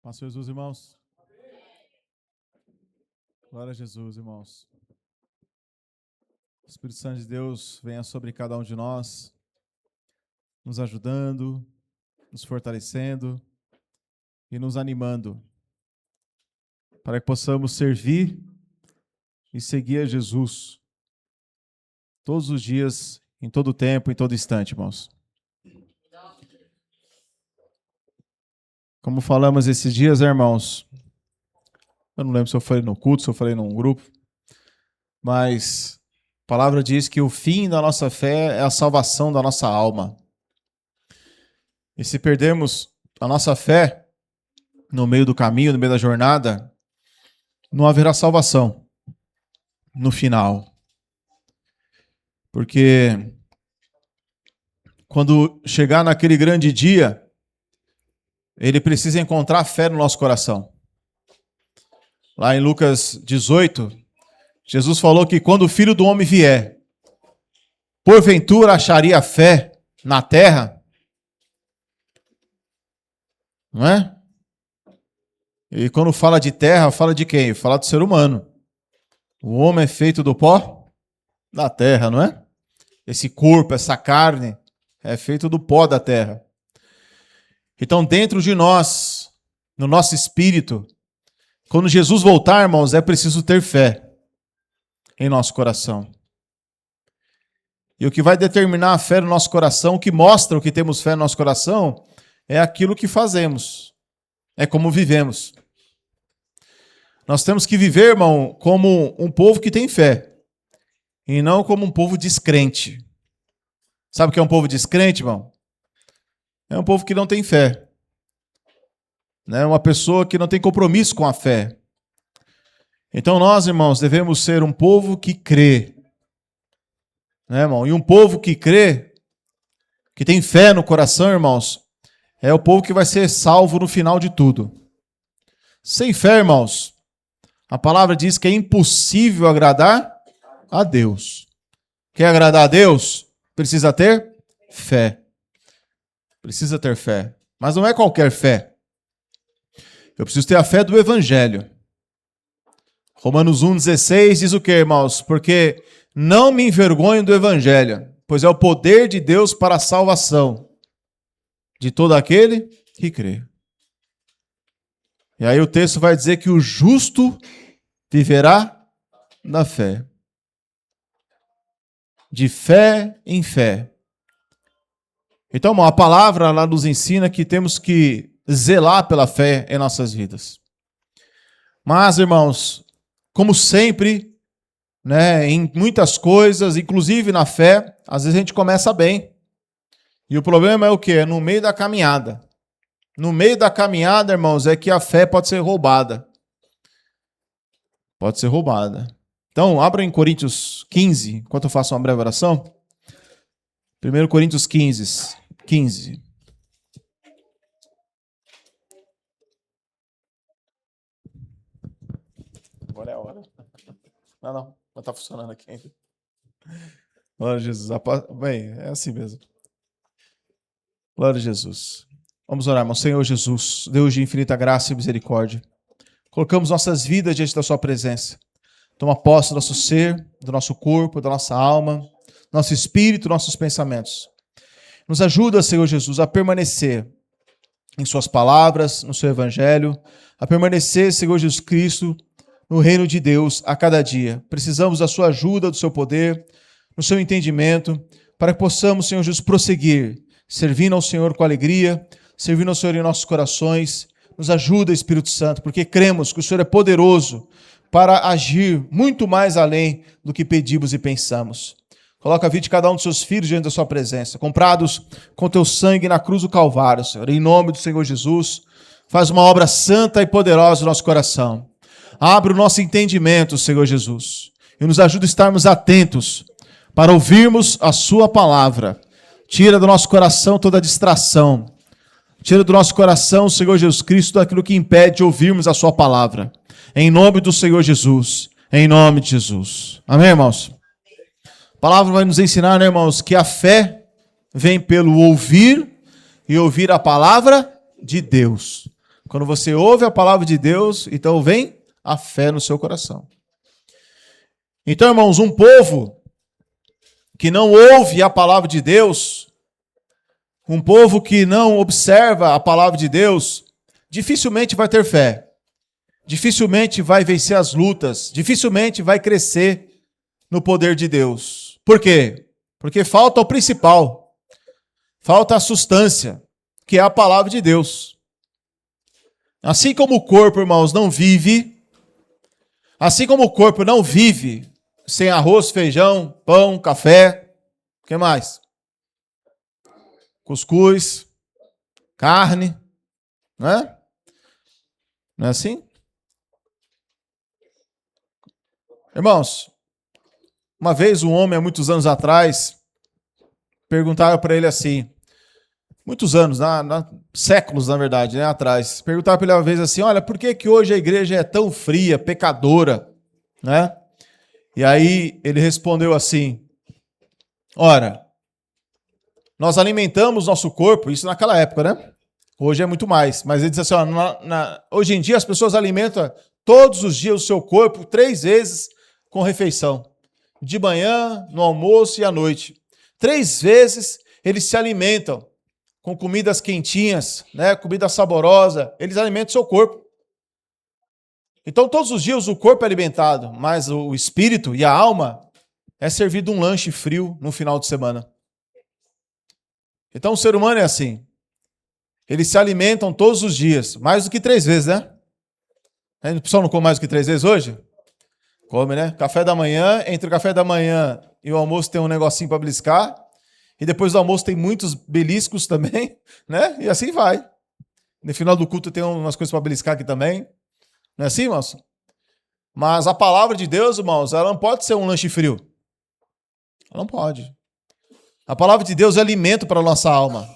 Paz Jesus, irmãos. Glória a Jesus, irmãos. O Espírito Santo de Deus venha sobre cada um de nós, nos ajudando, nos fortalecendo e nos animando, para que possamos servir e seguir a Jesus todos os dias, em todo tempo, em todo instante, irmãos. Como falamos esses dias, irmãos, eu não lembro se eu falei no culto, se eu falei num grupo, mas a palavra diz que o fim da nossa fé é a salvação da nossa alma. E se perdermos a nossa fé no meio do caminho, no meio da jornada, não haverá salvação no final. Porque quando chegar naquele grande dia, ele precisa encontrar fé no nosso coração. Lá em Lucas 18, Jesus falou que quando o Filho do Homem vier, porventura acharia fé na terra? Não é? E quando fala de terra, fala de quem? Fala do ser humano. O homem é feito do pó da terra, não é? Esse corpo, essa carne, é feito do pó da terra. Então, dentro de nós, no nosso espírito, quando Jesus voltar, irmãos, é preciso ter fé em nosso coração. E o que vai determinar a fé no nosso coração, o que mostra o que temos fé no nosso coração, é aquilo que fazemos, é como vivemos. Nós temos que viver, irmão, como um povo que tem fé, e não como um povo descrente. Sabe o que é um povo descrente, irmão? É um povo que não tem fé. É uma pessoa que não tem compromisso com a fé. Então nós, irmãos, devemos ser um povo que crê. Né, irmão? E um povo que crê, que tem fé no coração, irmãos, é o povo que vai ser salvo no final de tudo. Sem fé, irmãos, a palavra diz que é impossível agradar a Deus. Quer agradar a Deus? Precisa ter fé. Precisa ter fé. Mas não é qualquer fé. Eu preciso ter a fé do Evangelho. Romanos 1,16 diz o que, irmãos? Porque não me envergonho do Evangelho, pois é o poder de Deus para a salvação de todo aquele que crê. E aí o texto vai dizer que o justo viverá da fé. De fé em fé. Então, irmão, a palavra lá nos ensina que temos que zelar pela fé em nossas vidas. Mas, irmãos, como sempre, né, em muitas coisas, inclusive na fé, às vezes a gente começa bem. E o problema é o quê? É no meio da caminhada. No meio da caminhada, irmãos, é que a fé pode ser roubada. Pode ser roubada. Então, abra em Coríntios 15, enquanto eu faço uma breve oração. 1 Coríntios 15. Agora é a hora. Não está funcionando aqui ainda. Glória a Jesus. Bem, é assim mesmo. Glória a Jesus. Vamos orar, irmão. Senhor Jesus, Deus de infinita graça e misericórdia, colocamos nossas vidas diante da sua presença. Toma posse do nosso ser, do nosso corpo, da nossa alma, nosso espírito, nossos pensamentos. Nos ajuda, Senhor Jesus, a permanecer em suas palavras, no seu evangelho, a permanecer, Senhor Jesus Cristo, no reino de Deus a cada dia. Precisamos da sua ajuda, do seu poder, no seu entendimento, para que possamos, Senhor Jesus, prosseguir, servindo ao Senhor com alegria, servindo ao Senhor em nossos corações. Nos ajuda, Espírito Santo, porque cremos que o Senhor é poderoso para agir muito mais além do que pedimos e pensamos. Coloca a vida de cada um dos seus filhos diante da sua presença, comprados com teu sangue na cruz do Calvário, Senhor. Em nome do Senhor Jesus, faz uma obra santa e poderosa no nosso coração. Abre o nosso entendimento, Senhor Jesus, e nos ajuda a estarmos atentos para ouvirmos a sua palavra. Tira do nosso coração toda distração. Tira do nosso coração, Senhor Jesus Cristo, tudo aquilo que impede de ouvirmos a sua palavra. Em nome do Senhor Jesus. Em nome de Jesus. Amém, irmãos? A palavra vai nos ensinar, né, irmãos, que a fé vem pelo ouvir e ouvir a palavra de Deus. Quando você ouve a palavra de Deus, então vem a fé no seu coração. Então, irmãos, um povo que não ouve a palavra de Deus, um povo que não observa a palavra de Deus, dificilmente vai ter fé, dificilmente vai vencer as lutas, dificilmente vai crescer no poder de Deus. Por quê? Porque falta o principal, falta a substância, que é a palavra de Deus. Assim como o corpo, irmãos, não vive, assim como o corpo não vive sem arroz, feijão, pão, café, o que mais? Cuscuz, carne, não é? Não é assim? Irmãos, uma vez um homem, há muitos anos atrás, perguntava para ele assim, muitos anos, séculos na verdade, né, atrás, perguntava para ele uma vez assim, olha, por que hoje a igreja é tão fria, pecadora, né? E aí ele respondeu assim, ora, nós alimentamos nosso corpo, isso naquela época, né? Hoje é muito mais, mas ele diz assim, ó, hoje em dia as pessoas alimentam todos os dias o seu corpo 3 vezes com refeição. De manhã, no almoço e à noite. 3 vezes eles se alimentam com comidas quentinhas, né? Comida saborosa, eles alimentam o seu corpo. Então todos os dias o corpo é alimentado, mas o espírito e a alma é servido um lanche frio no final de semana. Então o ser humano é assim. Eles se alimentam todos os dias, mais do que 3 vezes, né? O pessoal não come mais do que 3 vezes hoje? Come, né? Café da manhã, entre o café da manhã e o almoço tem um negocinho para beliscar. E depois do almoço tem muitos beliscos também, né? E assim vai. No final do culto tem umas coisas para beliscar aqui também. Não é assim, irmãos? Mas a palavra de Deus, irmãos, ela não pode ser um lanche frio. Ela não pode. A palavra de Deus é alimento para a nossa alma.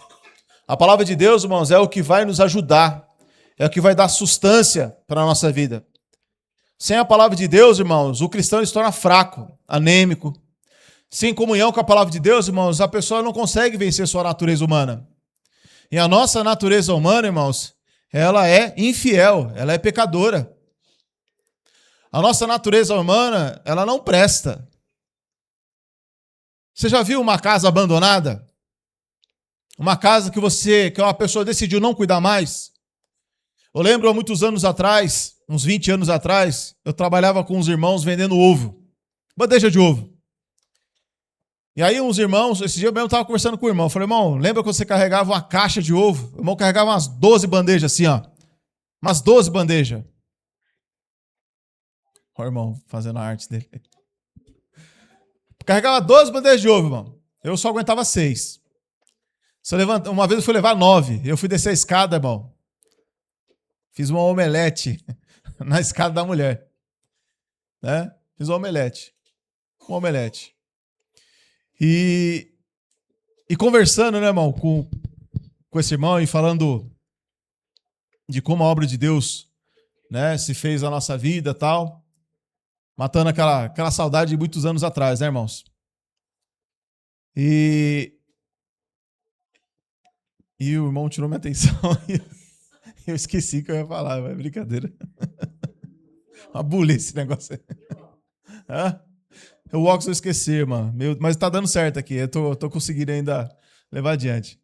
A palavra de Deus, irmãos, é o que vai nos ajudar. É o que vai dar sustância para a nossa vida. Sem a palavra de Deus, irmãos, o cristão se torna fraco, anêmico. Sem comunhão com a palavra de Deus, irmãos, a pessoa não consegue vencer sua natureza humana. E a nossa natureza humana, irmãos, ela é infiel, ela é pecadora. A nossa natureza humana, ela não presta. Você já viu uma casa abandonada? Uma casa que uma pessoa decidiu não cuidar mais? Eu lembro há muitos anos atrás, uns 20 anos atrás, eu trabalhava com uns irmãos vendendo ovo. Bandeja de ovo. E aí uns irmãos, esse dia eu mesmo estava conversando com o irmão. Eu falei, irmão, lembra quando você carregava uma caixa de ovo? O irmão carregava umas 12 bandejas assim, ó. Umas 12 bandejas. Olha o irmão fazendo a arte dele. Carregava 12 bandejas de ovo, irmão. Eu só aguentava 6. Uma vez eu fui levar 9. Eu fui descer a escada, irmão. Fiz uma omelete na escada da mulher. Né? Fiz uma omelete. Uma omelete. E conversando, né, irmão, com esse irmão e falando de como a obra de Deus, né, se fez na nossa vida e tal, matando aquela saudade de muitos anos atrás, né, irmãos? E o irmão tirou minha atenção e eu esqueci que eu ia falar, mas é brincadeira. Uma bulha esse negócio aí. O óculos eu esqueci, irmão. Mas tá dando certo aqui. Eu tô conseguindo ainda levar adiante.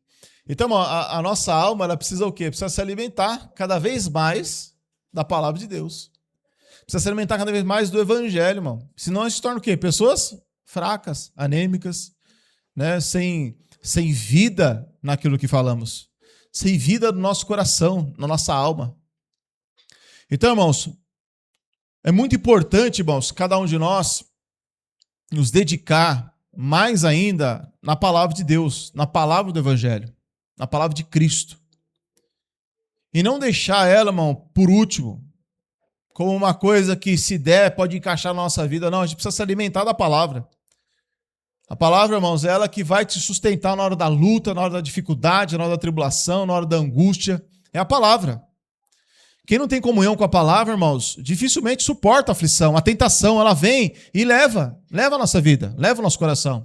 Então, a nossa alma, ela precisa o quê? Precisa se alimentar cada vez mais da palavra de Deus. Precisa se alimentar cada vez mais do evangelho, irmão. Senão a gente se torna o quê? Pessoas fracas, anêmicas, né? Sem vida naquilo que falamos. Sem vida no nosso coração, na nossa alma. Então, irmãos, é muito importante, irmãos, cada um de nós nos dedicar mais ainda na palavra de Deus, na palavra do evangelho, na palavra de Cristo. E não deixar ela, irmão, por último, como uma coisa que, se der, pode encaixar na nossa vida. Não, a gente precisa se alimentar da palavra. A palavra, irmãos, é ela que vai te sustentar na hora da luta, na hora da dificuldade, na hora da tribulação, na hora da angústia. É a palavra. Quem não tem comunhão com a palavra, irmãos, dificilmente suporta a aflição, a tentação. Ela vem e leva a nossa vida, leva o nosso coração.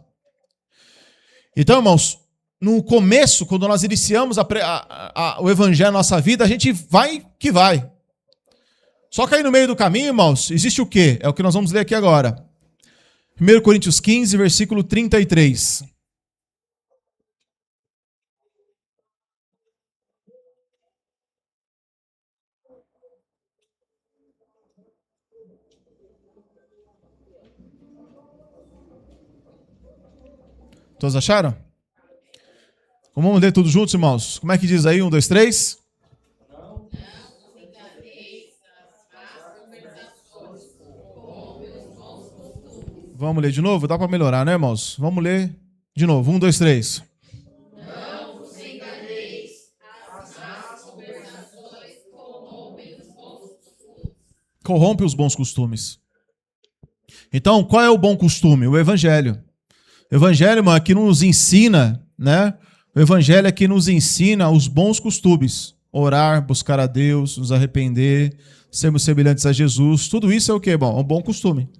Então, irmãos, no começo, quando nós iniciamos o evangelho na nossa vida, a gente vai que vai. Só que aí no meio do caminho, irmãos, existe o quê? É o que nós vamos ler aqui agora. 1 Coríntios 15, versículo 33. Todos acharam? Vamos ler tudo juntos, irmãos? Como é que diz aí? 1, 2, 3. Vamos ler de novo? Dá para melhorar, né, irmãos? Vamos ler de novo. 1, 2, 3. Não vos enganeis, as más conversações corrompem os bons costumes. Corrompe os bons costumes. Então, qual é o bom costume? O evangelho. O evangelho, irmão, é que nos ensina, né? O evangelho é que nos ensina os bons costumes. Orar, buscar a Deus, nos arrepender, sermos semelhantes a Jesus. Tudo isso é o quê, irmão? É um bom costume.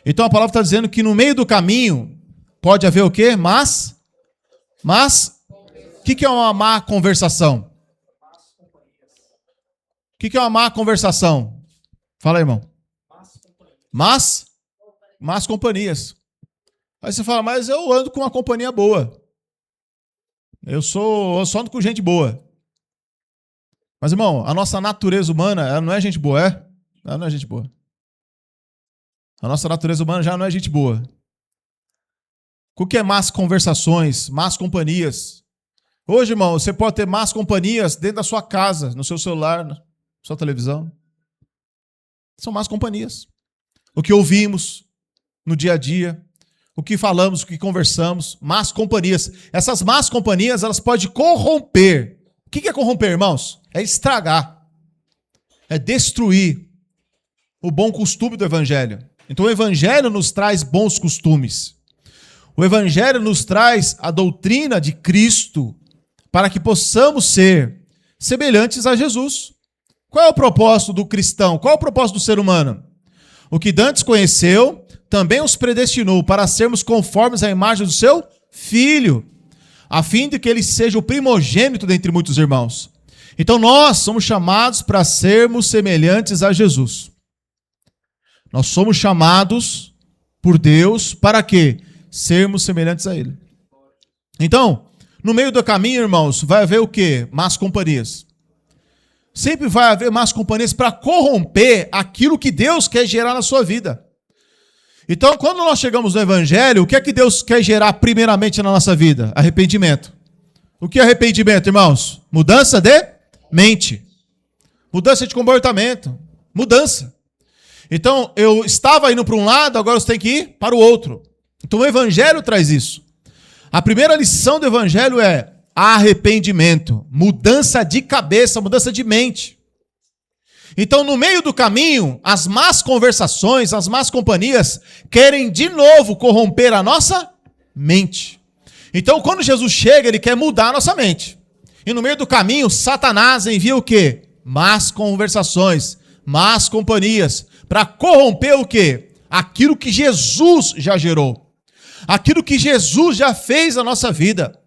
Então a palavra está dizendo que no meio do caminho pode haver o quê? Mas o que é uma má conversação? O que é uma má conversação? Fala aí, irmão. Más companhias. Aí você fala, mas eu ando com uma companhia boa. Eu só ando com gente boa. Mas, irmão, a nossa natureza humana, ela não é gente boa, é? Ela não é gente boa. A nossa natureza humana já não é gente boa. O que é más conversações, más companhias? Hoje, irmão, você pode ter más companhias dentro da sua casa, no seu celular, na sua televisão. São más companhias. O que ouvimos no dia a dia, o que falamos, o que conversamos, más companhias. Essas más companhias, elas podem corromper. O que é corromper, irmãos? É estragar. É destruir o bom costume do evangelho. Então o evangelho nos traz bons costumes. O evangelho nos traz a doutrina de Cristo para que possamos ser semelhantes a Jesus. Qual é o propósito do cristão? Qual é o propósito do ser humano? O que dantes conheceu, também os predestinou para sermos conformes à imagem do seu Filho, a fim de que ele seja o primogênito dentre muitos irmãos. Então nós somos chamados para sermos semelhantes a Jesus. Nós somos chamados por Deus para quê? Sermos semelhantes a Ele. Então, no meio do caminho, irmãos, vai haver o quê? Más companhias. Sempre vai haver más companhias para corromper aquilo que Deus quer gerar na sua vida. Então, quando nós chegamos no Evangelho, o que é que Deus quer gerar primeiramente na nossa vida? Arrependimento. O que é arrependimento, irmãos? Mudança de mente. Mudança de comportamento. Mudança. Então, eu estava indo para um lado, agora eu tenho que ir para o outro. Então, o Evangelho traz isso. A primeira lição do Evangelho é arrependimento, mudança de cabeça, mudança de mente. Então, no meio do caminho, as más conversações, as más companhias querem de novo corromper a nossa mente. Então, quando Jesus chega, ele quer mudar a nossa mente. E no meio do caminho, Satanás envia o quê? Más conversações, más companhias, para corromper o quê? Aquilo que Jesus já gerou. Aquilo que Jesus já fez na nossa vida.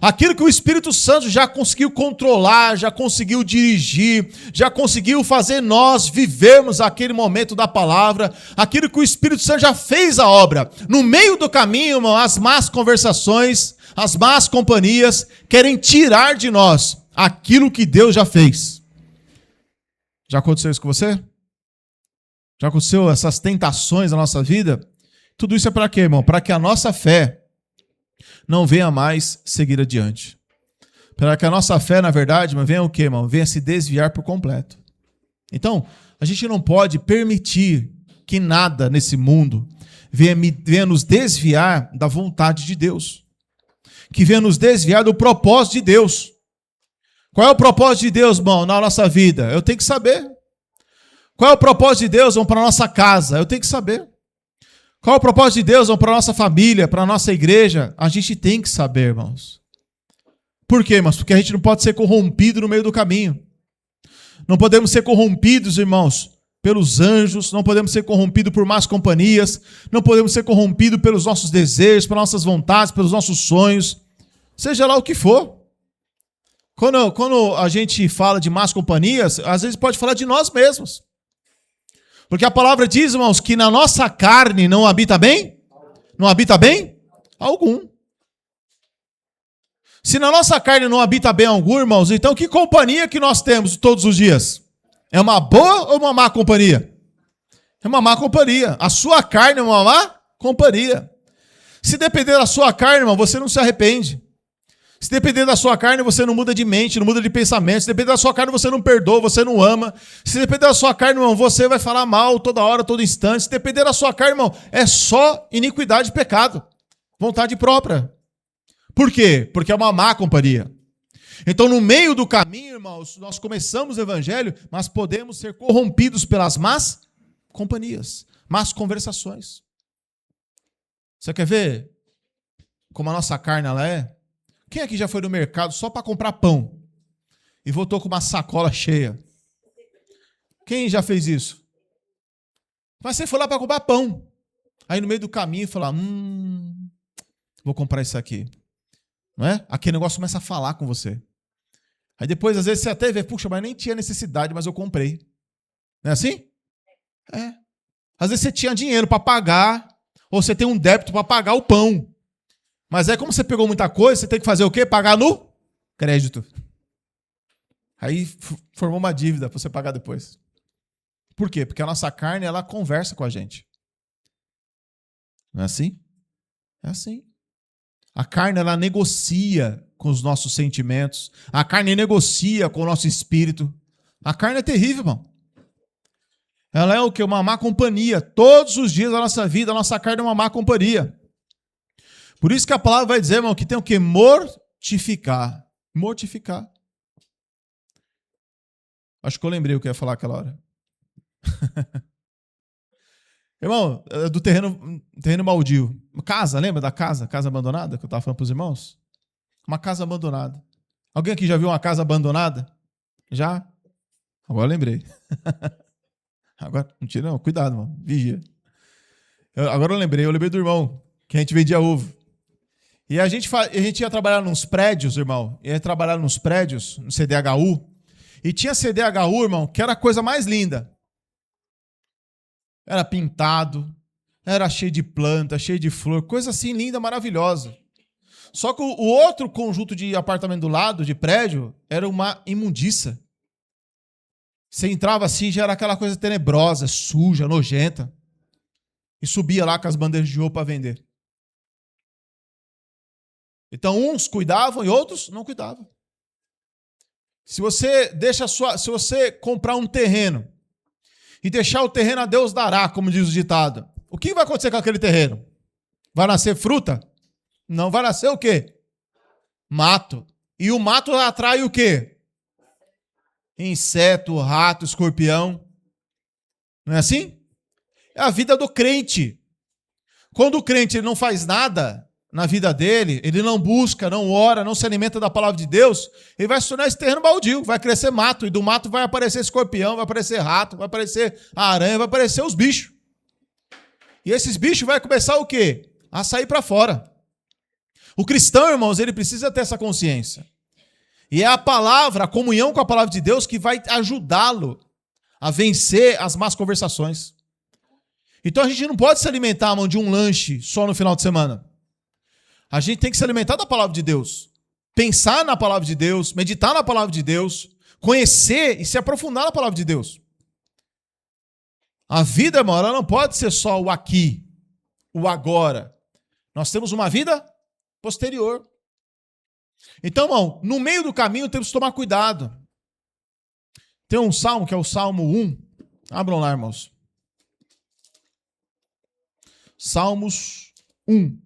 Aquilo que o Espírito Santo já conseguiu controlar, já conseguiu dirigir, já conseguiu fazer nós vivermos aquele momento da palavra. Aquilo que o Espírito Santo já fez a obra. No meio do caminho, irmão, as más conversações, as más companhias querem tirar de nós aquilo que Deus já fez. Já aconteceu isso com você? Já aconteceu essas tentações na nossa vida? Tudo isso é para quê, irmão? Para que a nossa fé não venha mais seguir adiante. Para que a nossa fé, na verdade, venha o quê, irmão? Venha se desviar por completo. Então, a gente não pode permitir que nada nesse mundo venha nos desviar da vontade de Deus. Que venha nos desviar do propósito de Deus. Qual é o propósito de Deus, irmão, na nossa vida? Eu tenho que saber. Qual é o propósito de Deus, irmão, para a nossa casa? Eu tenho que saber. Qual é o propósito de Deus, irmão, para a nossa família, para a nossa igreja? A gente tem que saber, irmãos. Por quê, irmãos? Porque a gente não pode ser corrompido no meio do caminho. Não podemos ser corrompidos, irmãos, pelos anjos, não podemos ser corrompidos por más companhias, não podemos ser corrompidos pelos nossos desejos, pelas nossas vontades, pelos nossos sonhos. Seja lá o que for. Quando a gente fala de más companhias, às vezes pode falar de nós mesmos. Porque a palavra diz, irmãos, que na nossa carne não habita bem? Não habita bem? Algum. Se na nossa carne não habita bem algum, irmãos, então que companhia que nós temos todos os dias? É uma boa ou uma má companhia? É uma má companhia. A sua carne é uma má companhia. Se depender da sua carne, irmão, você não se arrepende. Se depender da sua carne, você não muda de mente, não muda de pensamento. Se depender da sua carne, você não perdoa, você não ama. Se depender da sua carne, irmão, você vai falar mal toda hora, todo instante. Se depender da sua carne, irmão, é só iniquidade e pecado. Vontade própria. Por quê? Porque é uma má companhia. Então, no meio do caminho, irmãos, nós começamos o evangelho, mas podemos ser corrompidos pelas más companhias, más conversações. Você quer ver como a nossa carne ela é? Quem aqui já foi no mercado só para comprar pão e voltou com uma sacola cheia? Quem já fez isso? Mas você foi lá para comprar pão. Aí no meio do caminho falar, vou comprar isso aqui. Não é? Aquele negócio começa a falar com você. Aí depois, às vezes, você até vê, puxa, mas nem tinha necessidade, mas eu comprei. Não é assim? É. Às vezes você tinha dinheiro para pagar, ou você tem um débito para pagar o pão. Mas aí, como você pegou muita coisa, você tem que fazer o quê? Pagar no crédito. Aí formou uma dívida para você pagar depois. Por quê? Porque a nossa carne, ela conversa com a gente. Não é assim? É assim. A carne, ela negocia com os nossos sentimentos. A carne negocia com o nosso espírito. A carne é terrível, irmão. Ela é o quê? Uma má companhia. Todos os dias da nossa vida, a nossa carne é uma má companhia. Por isso que a palavra vai dizer, irmão, que tem o quê? Mortificar. Mortificar. Acho que eu lembrei o que eu ia falar aquela hora. Irmão, do terreno baldio. Casa, lembra da casa? Casa abandonada, que eu estava falando para os irmãos? Uma casa abandonada. Alguém aqui já viu uma casa abandonada? Já? Agora eu lembrei. Agora, não tira não, cuidado, mano. Vigia. Agora eu lembrei do irmão, que a gente vendia ovo. E a gente ia trabalhar nos prédios, irmão. Ia trabalhar nos prédios, no CDHU. E tinha CDHU, irmão, que era a coisa mais linda. Era pintado, era cheio de planta, cheio de flor, coisa assim linda, maravilhosa. Só que o outro conjunto de apartamento do lado, de prédio, era uma imundiça. Você entrava assim, já era aquela coisa tenebrosa, suja, nojenta. E subia lá com as bandejas de ouro para vender. Então, uns cuidavam e outros não cuidavam. Se você comprar um terreno e deixar o terreno a Deus dará, como diz o ditado, o que vai acontecer com aquele terreno? Vai nascer fruta? Não, vai nascer o quê? Mato. E o mato atrai o quê? Inseto, rato, escorpião. Não é assim? É a vida do crente. Quando o crente ele não faz nada na vida dele, ele não busca, não ora, não se alimenta da palavra de Deus, ele vai se tornar esse terreno baldio, vai crescer mato, e do mato vai aparecer escorpião, vai aparecer rato, vai aparecer aranha, vai aparecer os bichos. E esses bichos vai começar o quê? A sair para fora. O cristão, irmãos, ele precisa ter essa consciência. E é a palavra, a comunhão com a palavra de Deus que vai ajudá-lo a vencer as más conversações. Então a gente não pode se alimentar, irmão, de um lanche só no final de semana. A gente tem que se alimentar da palavra de Deus. Pensar na palavra de Deus, meditar na palavra de Deus, conhecer e se aprofundar na palavra de Deus. A vida, irmão, ela não pode ser só o aqui, o agora. Nós temos uma vida posterior. Então, irmão, no meio do caminho temos que tomar cuidado. Tem um salmo que é o Salmo 1. Abram lá, irmãos. Salmos 1.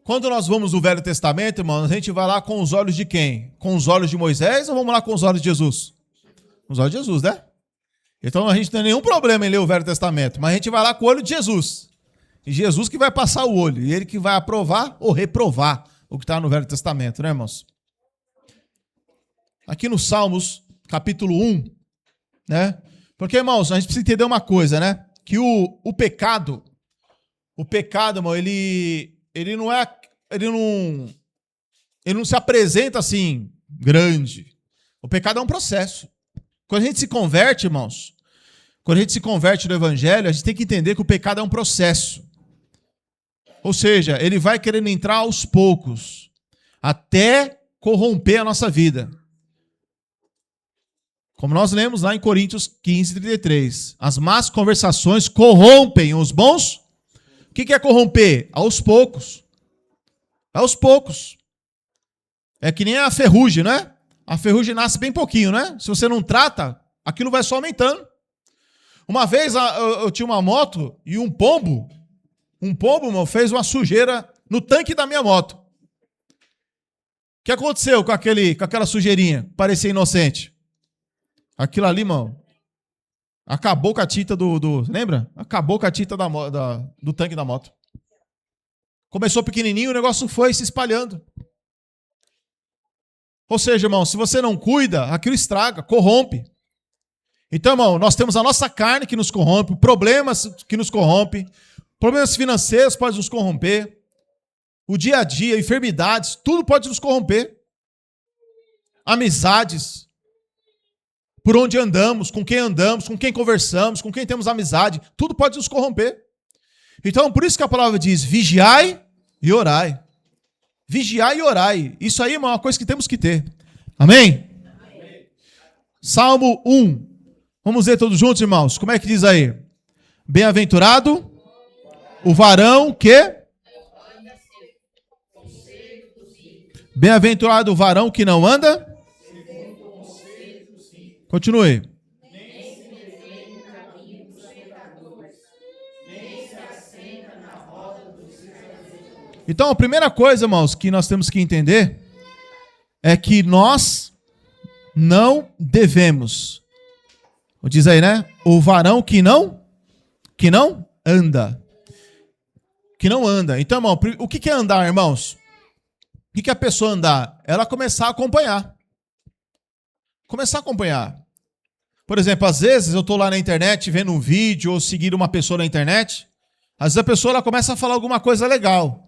Quando nós vamos no Velho Testamento, irmão, a gente vai lá com os olhos de quem? Com os olhos de Moisés ou vamos lá com os olhos de Jesus? Com os olhos de Jesus, né? Então a gente não tem nenhum problema em ler o Velho Testamento, mas a gente vai lá com o olho de Jesus. E Jesus que vai passar o olho, e ele que vai aprovar ou reprovar o que está no Velho Testamento, né, irmãos? aqui no Salmos, capítulo 1, né? Porque, irmãos, a gente precisa entender uma coisa, né? Que o pecado, irmão, ele não se apresenta assim, grande. O pecado é um processo. Quando a gente se converte, irmãos, quando a gente se converte no evangelho, a gente tem que entender que o pecado é um processo. Ou seja, ele vai querendo entrar aos poucos, até corromper a nossa vida. Como nós lemos lá em Coríntios 15, 33. As más conversações corrompem os bons. O que é corromper? Aos poucos. Aos poucos. É que nem a ferrugem, né? A ferrugem nasce bem pouquinho, né? Se você não trata, aquilo vai só aumentando. Uma vez eu tinha uma moto e um pombo, irmão, fez uma sujeira no tanque da minha moto. O que aconteceu com aquela sujeirinha? Parecia inocente. Aquilo ali, irmão, acabou com a tinta lembra? Acabou com a tinta do tanque da moto. Começou pequenininho, o negócio foi se espalhando. Ou seja, irmão, se você não cuida, aquilo estraga, corrompe. Então, irmão, nós temos a nossa carne que nos corrompe, problemas que nos corrompem, problemas financeiros podem nos corromper, o dia a dia, enfermidades, tudo pode nos corromper. Amizades, por onde andamos, com quem conversamos, com quem temos amizade, tudo pode nos corromper. Então, por isso que a palavra diz, vigiai e orai. Vigiai e orai. Isso aí, irmão, é uma coisa que temos que ter. Amém? Amém. Salmo 1. Vamos ler todos juntos, irmãos. Como é que diz aí? Bem-aventurado o varão que... Bem-aventurado o varão que não anda... Continue. Então, a primeira coisa, irmãos, que nós temos que entender é que nós não devemos. Diz aí, né? O varão que não anda. Que não anda. Então, irmão, o que é andar, irmãos? O que é a pessoa andar? Ela começar a acompanhar. Começar a acompanhar. Por exemplo, às vezes eu estou lá na internet vendo um vídeo ou seguindo uma pessoa na internet. Às vezes a pessoa ela começa a falar alguma coisa legal.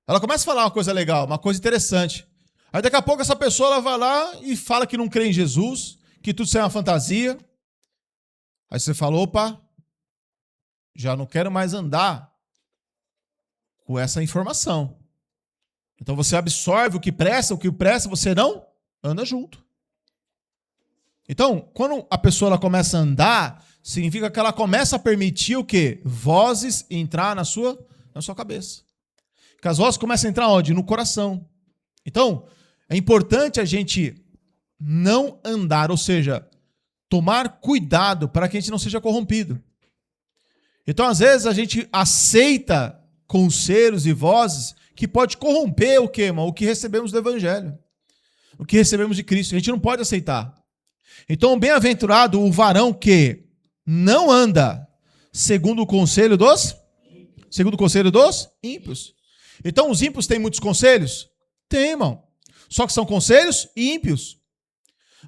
Ela começa a falar uma coisa legal, uma coisa interessante. Aí daqui a pouco essa pessoa ela vai lá e fala que não crê em Jesus, que tudo isso é uma fantasia. Aí você fala, opa, já não quero mais andar com essa informação. Então você absorve o que presta você não anda junto. Então, quando a pessoa ela começa a andar, significa que ela começa a permitir o quê? Vozes entrar na sua cabeça. Que as vozes começam a entrar onde? No coração. Então, é importante a gente não andar, ou seja, tomar cuidado para que a gente não seja corrompido. Então, às vezes, a gente aceita conselhos e vozes que pode corromper o quê, irmão? O que recebemos do Evangelho. O que recebemos de Cristo. A gente não pode aceitar. Então, bem-aventurado o varão que não anda segundo o conselho dos ímpios. Então, os ímpios têm muitos conselhos? Tem, irmão. Só que são conselhos ímpios.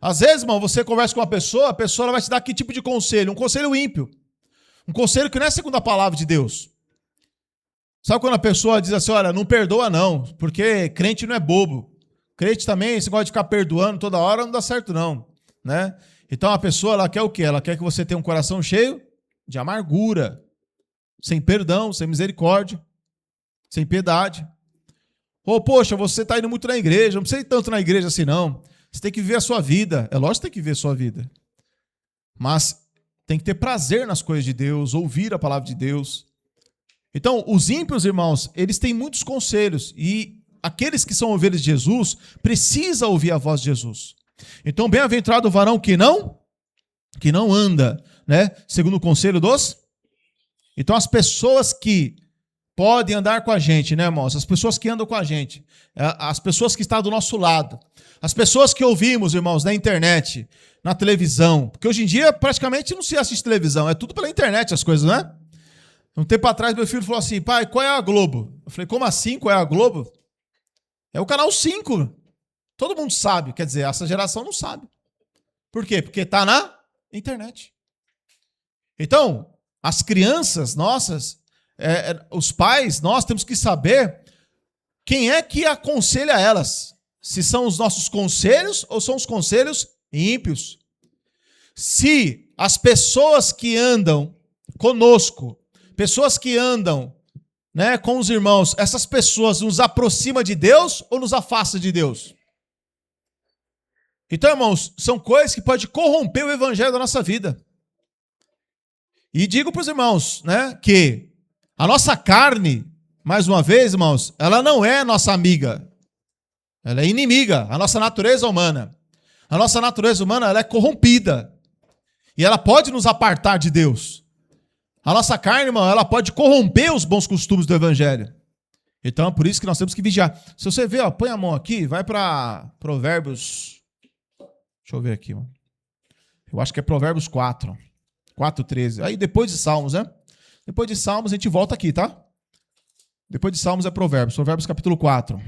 Às vezes, irmão, você conversa com uma pessoa, a pessoa ela vai te dar que tipo de conselho? Um conselho ímpio. Um conselho que não é segundo a palavra de Deus. Sabe quando a pessoa diz assim, olha, não perdoa não, porque crente não é bobo. Crente também, esse negócio de ficar perdoando toda hora não dá certo não. Né? Então a pessoa ela quer o quê? Ela quer que você tenha um coração cheio de amargura, sem perdão, sem misericórdia, sem piedade. Ou, poxa, você está indo muito na igreja, não precisa ir tanto na igreja assim não. Você tem que viver a sua vida. É lógico que tem que viver a sua vida. Mas tem que ter prazer nas coisas de Deus, ouvir a palavra de Deus. Então, os ímpios, irmãos, eles têm muitos conselhos e aqueles que são ovelhas de Jesus precisam ouvir a voz de Jesus. Então, bem-aventurado o varão que não anda, né? Segundo o conselho dos... Então, as pessoas que podem andar com a gente, né, irmãos? As pessoas que andam com a gente, as pessoas que estão do nosso lado, as pessoas que ouvimos, irmãos, na internet, na televisão, porque hoje em dia praticamente não se assiste televisão, é tudo pela internet as coisas, né? Um tempo atrás meu filho falou assim, pai, qual é a Globo? Eu falei, como assim, qual é a Globo? É o canal 5. Todo mundo sabe, quer dizer, essa geração não sabe. Por quê? Porque está na internet. Então, as crianças nossas, os pais, nós temos que saber quem é que aconselha elas. Se são os nossos conselhos ou são os conselhos ímpios. Se as pessoas que andam conosco, pessoas que andam, né, com os irmãos, essas pessoas nos aproximam de Deus ou nos afastam de Deus? Então, irmãos, são coisas que podem corromper o evangelho da nossa vida. E digo para os irmãos, né, que a nossa carne, mais uma vez, irmãos, ela não é nossa amiga. Ela é inimiga, a nossa natureza humana. A nossa natureza humana, ela é corrompida. E ela pode nos apartar de Deus. A nossa carne, irmão, ela pode corromper os bons costumes do evangelho. Então, é por isso que nós temos que vigiar. Se você ver, ó, põe a mão aqui, vai para Provérbios. Deixa eu ver aqui, mano. Eu acho que é Provérbios 4. 4:13. Aí depois de Salmos, né? Depois de Salmos a gente volta aqui, tá? Depois de Salmos é Provérbios. Provérbios capítulo 4.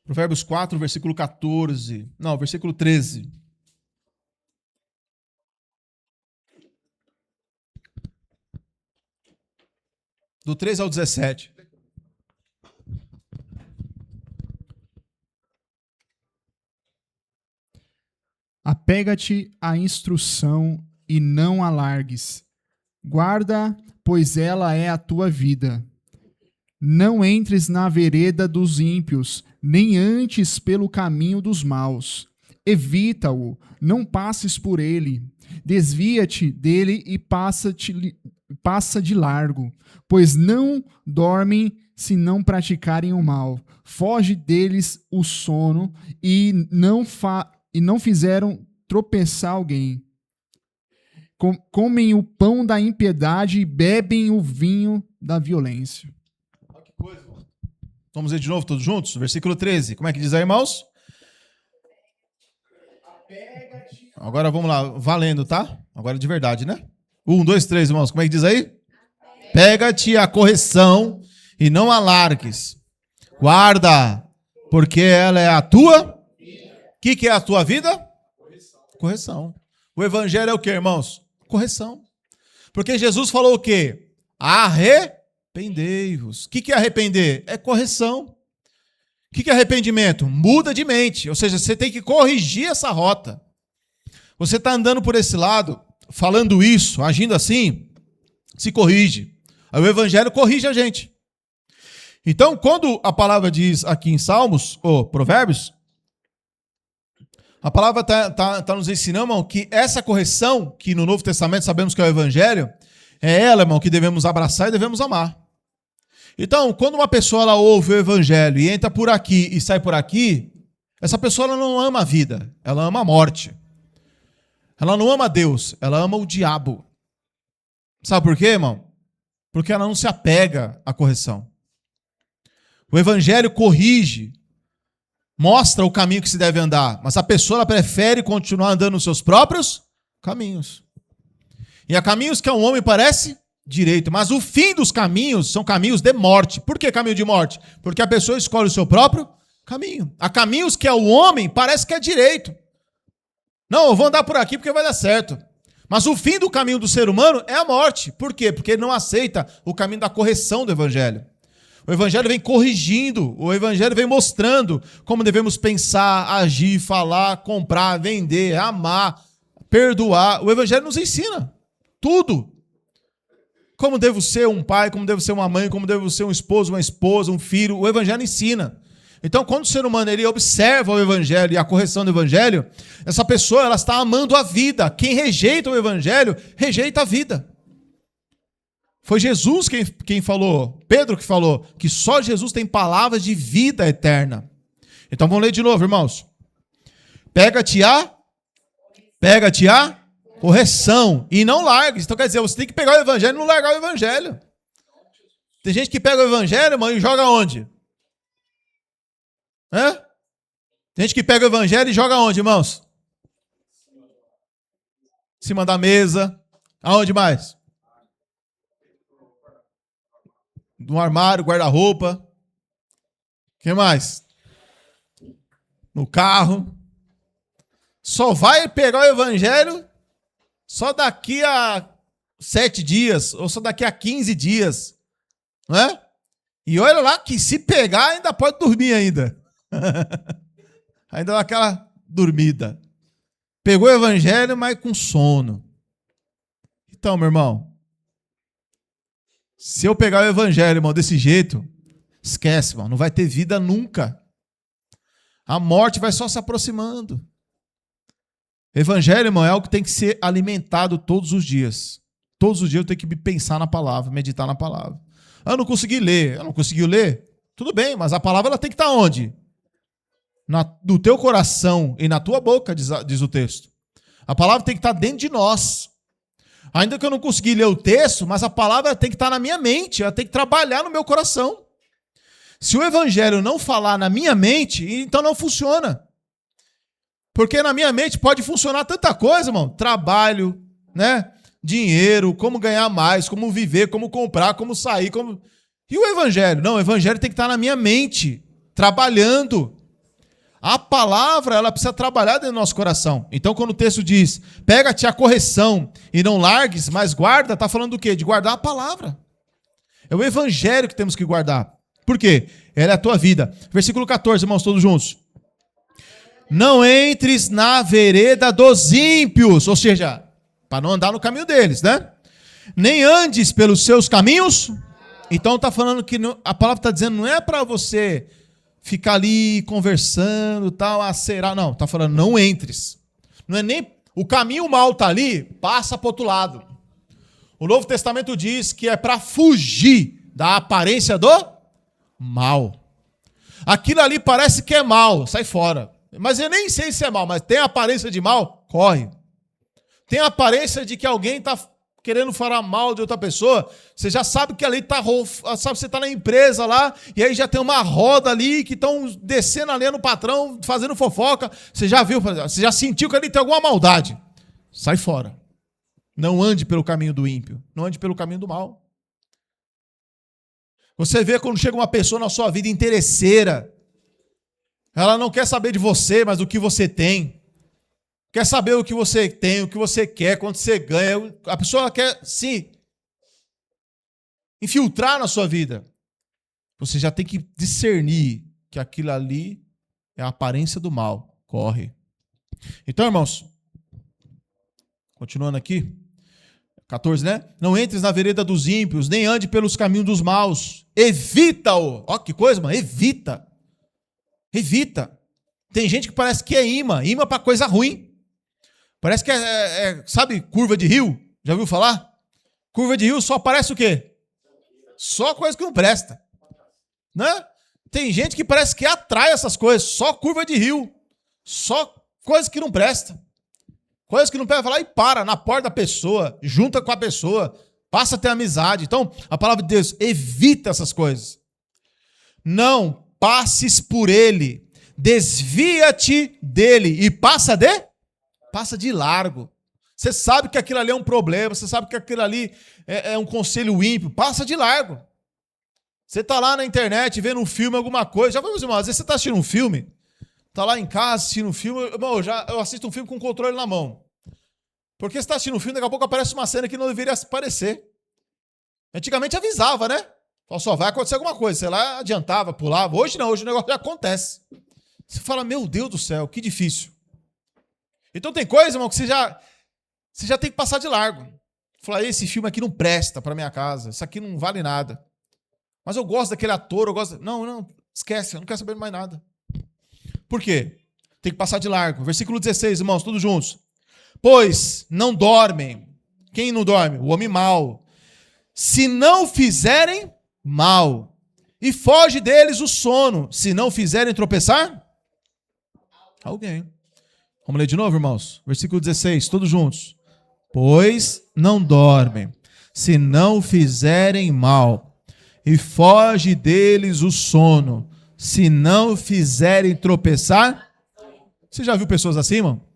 Provérbios 4, versículo 14. Não, versículo 13. Do 13 ao 17. Apega-te à instrução e não a largues. Guarda, pois ela é a tua vida. Não entres na vereda dos ímpios, nem antes pelo caminho dos maus. Evita-o, não passes por ele. Desvia-te dele e passa de largo, pois não dormem se não praticarem o mal. Foge deles o sono e não fizeram tropeçar alguém. Comem o pão da impiedade e bebem o vinho da violência. Olha que coisa, mano. Vamos ler de novo todos juntos? Versículo 13. Como é que diz aí, irmãos? Agora vamos lá, valendo, tá? Agora de verdade, né? 1, 2, 3, irmãos. Como é que diz aí? Pega-te a correção e não a largues. Guarda, porque ela é a tua. O que é a tua vida? Correção. O evangelho é o que, irmãos? Correção. Porque Jesus falou o quê? Arrependei-vos. O que é arrepender? É correção. O que é arrependimento? Muda de mente. Ou seja, você tem que corrigir essa rota. Você está andando por esse lado, falando isso, agindo assim, se corrige. Aí o evangelho corrige a gente. Então, quando a palavra diz aqui em Salmos, ou Provérbios, a palavra está nos ensinando, irmão, que essa correção, que no Novo Testamento sabemos que é o evangelho, é ela, irmão, que devemos abraçar e devemos amar. Então, quando uma pessoa ela ouve o evangelho e entra por aqui e sai por aqui, essa pessoa ela não ama a vida, ela ama a morte. Ela não ama Deus, ela ama o diabo. Sabe por quê, irmão? Porque ela não se apega à correção. O evangelho corrige, mostra o caminho que se deve andar, mas a pessoa ela prefere continuar andando nos seus próprios caminhos. E há caminhos que ao homem parece direito, mas o fim dos caminhos são caminhos de morte. Por que caminho de morte? Porque a pessoa escolhe o seu próprio caminho. Há caminhos que ao homem parece que é direito. Não, eu vou andar por aqui porque vai dar certo. Mas o fim do caminho do ser humano é a morte. Por quê? Porque ele não aceita o caminho da correção do evangelho. O evangelho vem corrigindo, o evangelho vem mostrando como devemos pensar, agir, falar, comprar, vender, amar, perdoar. O evangelho nos ensina tudo. Como devo ser um pai, como devo ser uma mãe, como devo ser um esposo, uma esposa, um filho. O evangelho ensina. Então, quando o ser humano ele observa o evangelho e a correção do evangelho, essa pessoa ela está amando a vida. Quem rejeita o evangelho, rejeita a vida. Foi Jesus quem falou, Pedro que falou, que só Jesus tem palavras de vida eterna. Então, vamos ler de novo, irmãos. Pega-te a correção e não largues. Então, quer dizer, você tem que pegar o evangelho e não largar o evangelho. Tem gente que pega o evangelho, irmão, e joga onde? Tem gente que pega o evangelho e joga onde, irmãos? Em cima da mesa. Aonde mais? No armário, guarda-roupa. O que mais? No carro. Só vai pegar o evangelho só daqui a 7 dias, ou só daqui a 15 dias. Não é? E olha lá que se pegar ainda pode dormir ainda. Ainda dá aquela dormida. Pegou o evangelho, mas com sono. Então, meu irmão, se eu pegar o evangelho, irmão, desse jeito, esquece, irmão, não vai ter vida nunca. A morte vai só se aproximando. Evangelho, irmão, é algo que tem que ser alimentado todos os dias. Todos os dias eu tenho que pensar na palavra, meditar na palavra. Eu não consegui ler. Eu não consegui ler? Tudo bem, mas a palavra ela tem que estar onde? No teu coração e na tua boca, diz o texto. A palavra tem que estar dentro de nós. Ainda que eu não consegui ler o texto, mas a palavra tem que estar na minha mente, ela tem que trabalhar no meu coração. Se o evangelho não falar na minha mente, então não funciona. Porque na minha mente pode funcionar tanta coisa, irmão. Trabalho, né? Dinheiro, como ganhar mais, como viver, como comprar, como sair, como... E o evangelho? Não, o evangelho tem que estar na minha mente, trabalhando. A palavra, ela precisa trabalhar dentro do nosso coração. Então, quando o texto diz, pega-te a correção e não largues, mas guarda, está falando do quê? De guardar a palavra. É o evangelho que temos que guardar. Por quê? Ela é a tua vida. Versículo 14, irmãos, todos juntos. Não entres na vereda dos ímpios, ou seja, para não andar no caminho deles, né? Nem andes pelos seus caminhos. Então está falando que a palavra está dizendo não é para você ficar ali conversando, tal, acerar. Não, está falando não entres. Não é nem o caminho mal está ali, passa para o outro lado. O Novo Testamento diz que é para fugir da aparência do mal. Aquilo ali parece que é mal, sai fora. Mas eu nem sei se é mal, mas tem aparência de mal, corre. Tem aparência de que alguém está querendo falar mal de outra pessoa, você já sabe que ali está, sabe, você está na empresa lá, e aí já tem uma roda ali, que estão descendo ali no patrão, fazendo fofoca, você já viu, você já sentiu que ali tem alguma maldade. Sai fora. Não ande pelo caminho do ímpio, não ande pelo caminho do mal. Você vê quando chega uma pessoa na sua vida interesseira, ela não quer saber de você, mas do que você tem. Quer saber o que você tem, o que você quer, quanto você ganha. A pessoa quer se infiltrar na sua vida. Você já tem que discernir que aquilo ali é a aparência do mal. Corre. Então, irmãos, continuando aqui, 14, né? Não entres na vereda dos ímpios, nem ande pelos caminhos dos maus. Evita-o. Ó, que coisa, mano. Evita. Evita. Tem gente que parece que é imã para coisa ruim. Parece que sabe, curva de rio? Já ouviu falar? Curva de rio só parece o quê? Só coisa que não presta. Né? Tem gente que parece que atrai essas coisas, só curva de rio. Só coisa que não presta. Coisa que não presta, vai lá e para na porta da pessoa, junta com a pessoa, passa a ter amizade. Então, a palavra de Deus, evita essas coisas. Não passes por ele, desvia-te dele e passa de largo. Você sabe que aquilo ali é um problema, você sabe que aquilo ali é um conselho ímpio, passa de largo. Você está lá na internet vendo um filme, alguma coisa, já vamos, irmão, às vezes você está assistindo um filme, está lá em casa assistindo um filme, irmão, eu assisto um filme com o controle na mão. Porque você está assistindo um filme, daqui a pouco aparece uma cena que não deveria aparecer. Antigamente avisava, né? Só vai acontecer alguma coisa, sei lá, adiantava, pulava. Hoje não, hoje o negócio já acontece. Você fala, meu Deus do céu, que difícil. Então tem coisa, irmão, que você já tem que passar de largo. Falar, esse filme aqui não presta para minha casa, isso aqui não vale nada. Mas eu gosto daquele ator, eu gosto... Não, esquece, eu não quero saber mais nada. Por quê? Tem que passar de largo. Versículo 16, irmãos, todos juntos. Pois não dormem. Quem não dorme? O homem mau. Se não fizerem mal. E foge deles o sono. Se não fizerem tropeçar? Alguém. Vamos ler de novo, irmãos? Versículo 16, todos juntos. Pois não dormem, se não fizerem mal, e foge deles o sono, se não fizerem tropeçar Você já viu pessoas assim, irmão?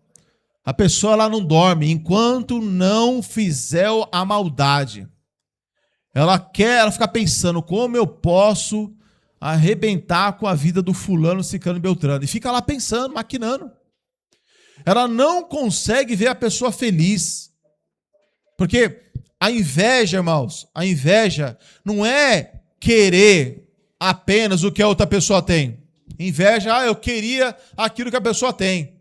A pessoa ela não dorme enquanto não fizer a maldade. Ela fica pensando como eu posso arrebentar com a vida do fulano, ciclano e beltrano. E fica lá pensando, maquinando. Ela não consegue ver a pessoa feliz. Porque a inveja, irmãos, a inveja não é querer apenas o que a outra pessoa tem. Inveja, eu queria aquilo que a pessoa tem.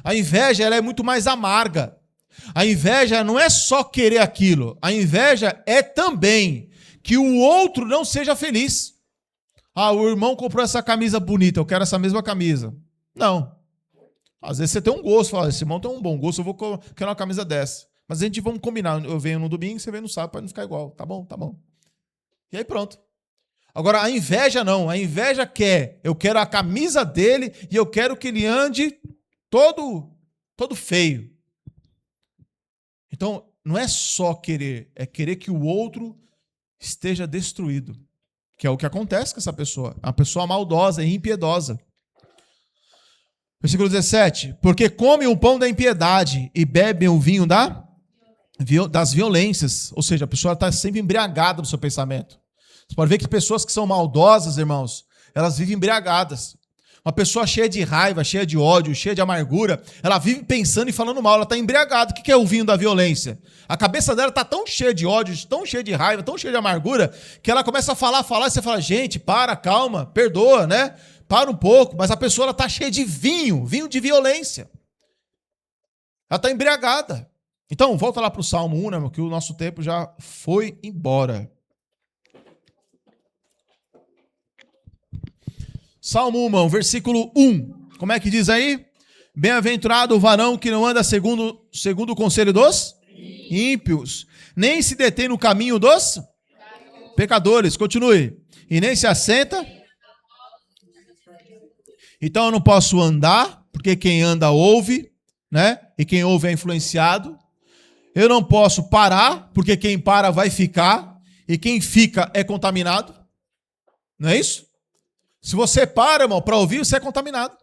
A inveja, ela é muito mais amarga. A inveja não é só querer aquilo. A inveja é também que o outro não seja feliz. O irmão comprou essa camisa bonita, eu quero essa mesma camisa. Não. Às vezes você tem um gosto, fala, esse irmão tem um bom gosto, quero uma camisa dessa. Mas a gente vamos combinar, eu venho no domingo, você vem no sábado, para não ficar igual. Tá bom, tá bom. E aí pronto. Agora, a inveja não. A inveja quer, eu quero a camisa dele e eu quero que ele ande todo feio. Então, não é só querer, é querer que o outro esteja destruído. Que é o que acontece com essa pessoa. Uma pessoa maldosa e impiedosa. Versículo 17. Porque comem o pão da impiedade e bebem o vinho das violências. Ou seja, a pessoa está sempre embriagada no seu pensamento. Você pode ver que pessoas que são maldosas, irmãos, elas vivem embriagadas. Uma pessoa cheia de raiva, cheia de ódio, cheia de amargura, ela vive pensando e falando mal, ela está embriagada. O que é o vinho da violência? A cabeça dela está tão cheia de ódio, tão cheia de raiva, tão cheia de amargura, que ela começa a falar, e você fala, gente, para, calma, perdoa, né? Para um pouco, mas a pessoa está cheia de vinho de violência. Ela está embriagada. Então, volta lá para o Salmo 1, né, que o nosso tempo já foi embora. Salmo 1, irmão, versículo 1. Como é que diz aí? Bem-aventurado o varão que não anda segundo o conselho dos ímpios, nem se detém no caminho dos pecadores. Continue. E nem se assenta. Então eu não posso andar, porque quem anda ouve, né? E quem ouve é influenciado. Eu não posso parar, porque quem para vai ficar, e quem fica é contaminado. Não é isso? Se você para, irmão, para ouvir, você é contaminado.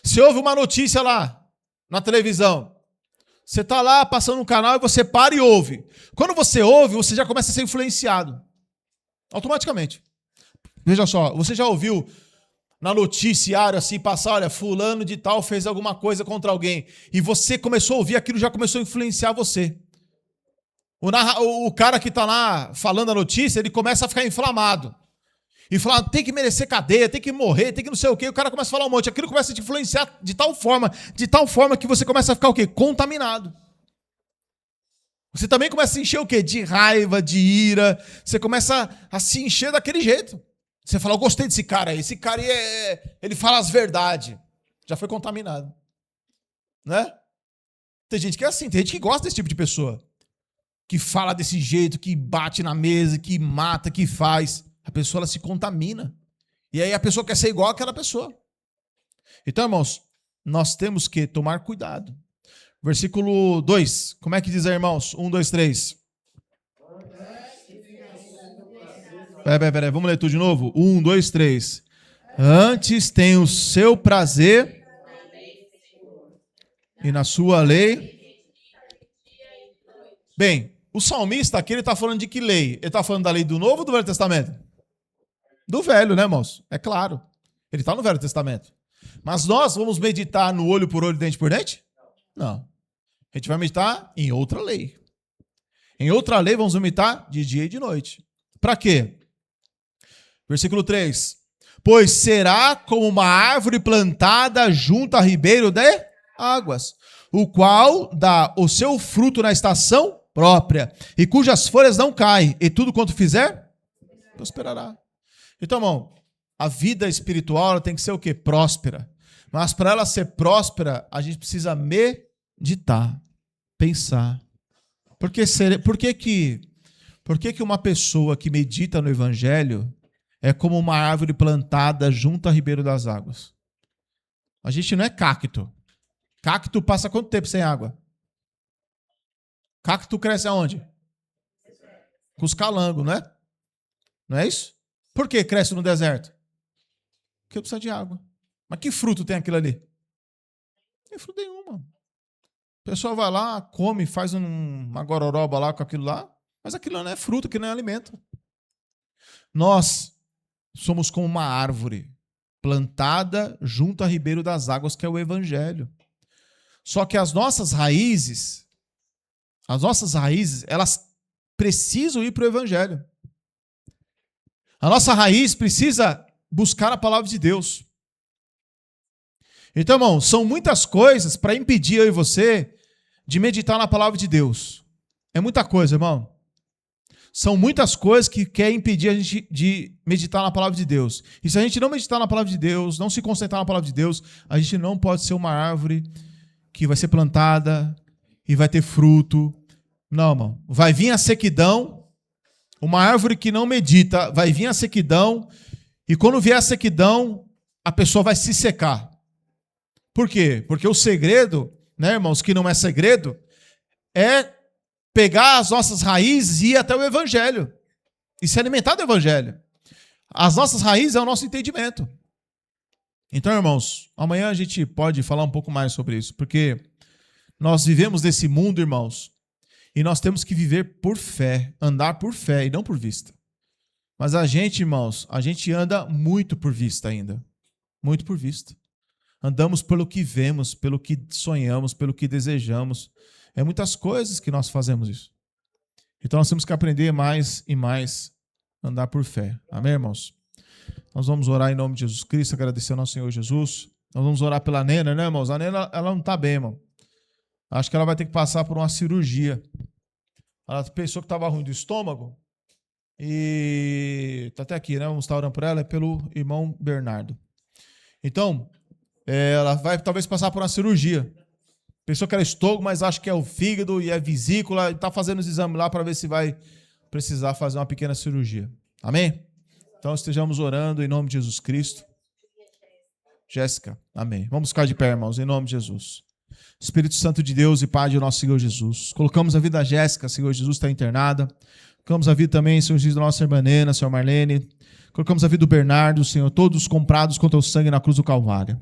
Se ouve uma notícia lá, na televisão, você está lá passando um canal e você para e ouve. Quando você ouve, você já começa a ser influenciado. Automaticamente. Veja só, você já ouviu na noticiário assim, passar, olha, fulano de tal fez alguma coisa contra alguém. E você começou a ouvir, aquilo já começou a influenciar você. O cara que está lá falando a notícia, ele começa a ficar inflamado. E falar, tem que merecer cadeia, tem que morrer, tem que não sei o quê. O cara começa a falar um monte. Aquilo começa a te influenciar de tal forma que você começa a ficar o quê? Contaminado. Você também começa a se encher o quê? De raiva, de ira. Você começa a se encher daquele jeito. Você fala, eu gostei desse cara aí. Esse cara aí, ele fala as verdades. Já foi contaminado. Né? Tem gente que é assim, tem gente que gosta desse tipo de pessoa. Que fala desse jeito, que bate na mesa, que mata, que faz. A pessoa ela se contamina. E aí a pessoa quer ser igual àquela pessoa. Então, irmãos, nós temos que tomar cuidado. Versículo 2. Como é que diz aí, irmãos? 1, 2, 3. Peraí. Vamos ler tudo de novo? 1, 2, 3. Antes tem o seu prazer e na sua lei. Bem, o salmista aqui, ele está falando de que lei? Ele está falando da lei do Novo ou do Velho Testamento? Do Velho, né, irmãos? É claro. Ele está no Velho Testamento. Mas nós vamos meditar no olho por olho, dente por dente? Não. A gente vai meditar em outra lei. Em outra lei, vamos meditar de dia e de noite. Para quê? Versículo 3. Pois será como uma árvore plantada junto a ribeiro de águas, o qual dá o seu fruto na estação própria, e cujas folhas não caem, e tudo quanto fizer, prosperará. Então, irmão, a vida espiritual ela tem que ser o quê? Próspera. Mas para ela ser próspera, a gente precisa meditar, pensar. Por que que uma pessoa que medita no Evangelho é como uma árvore plantada junto a ribeiro das águas? A gente não é cacto. Cacto passa quanto tempo sem água? Cacto cresce aonde? Com os calangos, não é? Não é isso? Por que cresce no deserto? Porque precisa de água. Mas que fruto tem aquilo ali? Não tem fruto nenhum, mano. A pessoa vai lá, come, faz uma gororoba lá com aquilo lá, mas aquilo não é fruto, aquilo não é alimento. Nós somos como uma árvore plantada junto a ribeiro das águas, que é o evangelho. Só que as nossas raízes, elas precisam ir para o evangelho. A nossa raiz precisa buscar a palavra de Deus. Então, irmão, são muitas coisas para impedir eu e você de meditar na palavra de Deus. É muita coisa, irmão. São muitas coisas que querem impedir a gente de meditar na palavra de Deus. E se a gente não meditar na palavra de Deus, não se concentrar na palavra de Deus, a gente não pode ser uma árvore que vai ser plantada e vai ter fruto. Não, irmão. Vai vir a sequidão. Uma árvore que não medita, vai vir a sequidão. E quando vier a sequidão, a pessoa vai se secar. Por quê? Porque o segredo, né, irmãos, que não é segredo, é pegar as nossas raízes e ir até o evangelho. E se alimentar do evangelho. As nossas raízes é o nosso entendimento. Então, irmãos, amanhã a gente pode falar um pouco mais sobre isso, porque nós vivemos nesse mundo, irmãos, e nós temos que viver por fé, andar por fé e não por vista. Mas a gente, irmãos, a gente anda muito por vista ainda. Muito por vista. Andamos pelo que vemos, pelo que sonhamos, pelo que desejamos. É muitas coisas que nós fazemos isso. Então nós temos que aprender mais e mais a andar por fé. Amém, irmãos? Nós vamos orar em nome de Jesus Cristo, agradecer ao nosso Senhor Jesus. Nós vamos orar pela Nena, né, irmãos? A Nena, ela não está bem, irmão. Acho que ela vai ter que passar por uma cirurgia. Ela pensou que estava ruim do estômago. E está até aqui, né? Vamos estar orando por ela, é pelo irmão Bernardo. Então, ela vai talvez passar por uma cirurgia. Pensou que era estômago, mas acho que é o fígado e é vesícula. Está fazendo os exames lá para ver se vai precisar fazer uma pequena cirurgia. Amém? Então estejamos orando em nome de Jesus Cristo. Jéssica, amém. Vamos ficar de pé, irmãos, em nome de Jesus. Espírito Santo de Deus e Pai de nosso Senhor Jesus. Colocamos a vida da Jéssica, Senhor Jesus, está internada. Colocamos a vida também, Senhor Jesus, da nossa irmã Nena, Senhor Marlene. Colocamos a vida do Bernardo, Senhor, todos comprados com teu sangue na cruz do Calvário.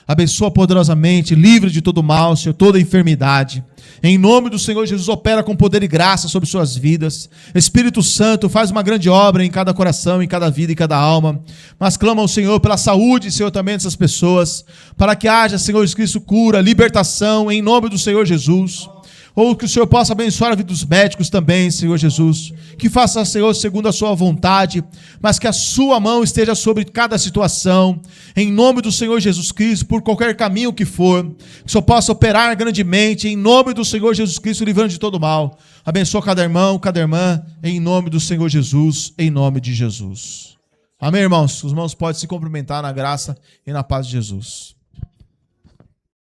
Abençoa poderosamente, livre de todo mal, Senhor, toda enfermidade. Em nome do Senhor Jesus, opera com poder e graça sobre suas vidas. Espírito Santo, faz uma grande obra em cada coração, em cada vida, em cada alma. Mas clama ao Senhor pela saúde, Senhor, também dessas pessoas, para que haja, Senhor Jesus Cristo, cura, libertação, em nome do Senhor Jesus. Ou que o Senhor possa abençoar a vida dos médicos também, Senhor Jesus. Que faça, Senhor, segundo a sua vontade, mas que a sua mão esteja sobre cada situação, em nome do Senhor Jesus Cristo, por qualquer caminho que for. Que o Senhor possa operar grandemente, em nome do Senhor Jesus Cristo, livrando de todo mal. Abençoa cada irmão, cada irmã, em nome do Senhor Jesus, em nome de Jesus. Amém, irmãos? Os irmãos podem se cumprimentar na graça e na paz de Jesus.